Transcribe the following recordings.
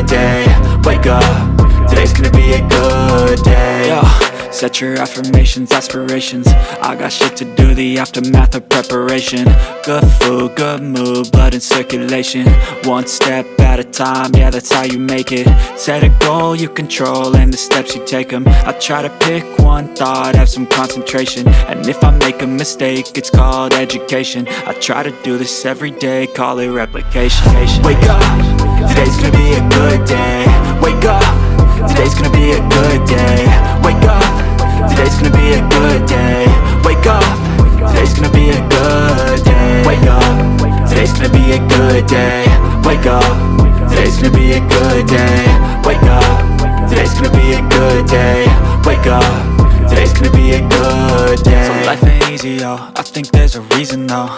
good day. Wake up, today's gonna be a good day. Yo, set your affirmations, aspirations. I got shit to do, the aftermath of preparation. Good food, good mood, blood in circulation. One step at a time, yeah, that's how you make it. Set a goal you control and the steps you take them. I try to pick one thought, have some concentration. And if I make a mistake, it's called education. I try to do this every day, call it replication. Wake up, today's gonna be a good day. Wake up, today's gonna be a good day. Wake up, today's gonna be a good day. Wake up, today's gonna be a good day. Wake up, today's gonna be a good day. Wake up, today's gonna be a good day. Wake up, today's gonna be a good day. Wake up, today's gonna be a good day. So life ain't easy, yo, I think there's a reason though.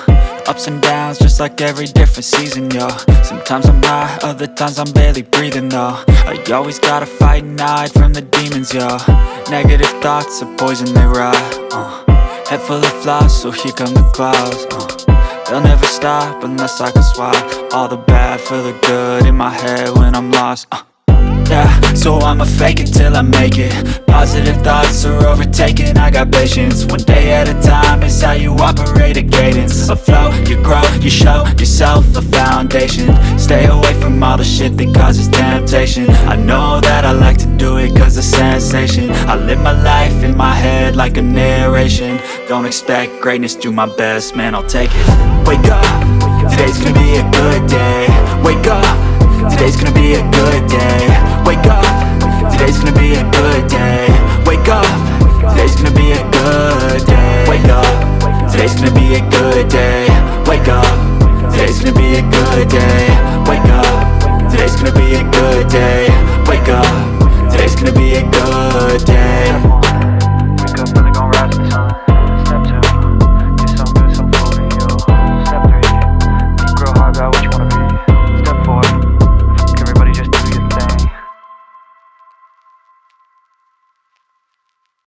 Ups and downs, just like every different season, yo. Sometimes I'm high, other times I'm barely breathing, though. I always gotta fight and hide from the demons, yo. Negative thoughts are poison, they rot. Head full of flies, so here come the clouds. They'll never stop unless I can swap all the bad for the good in my head when I'm lost. Yeah, so I'ma fake it till I make it. Positive thoughts are overtaken, I got patience. One day at a time is how you operate a cadence. A flow, you grow, you show yourself a foundation. Stay away from all the shit that causes temptation. I know that I like to do it cause it's sensation. I live my life in my head like a narration. Don't expect greatness, do my best, man, I'll take it. Wake up, today's gonna be a good day. Wake up, today's gonna be a good day. Wake up, today's gonna be a good day. Wake up, today's gonna be a good day. Wake up, today's gonna be a good day. Wake up, today's gonna be a good day. Wake up, today's gonna be a good day. Wake up, today's gonna be a good day.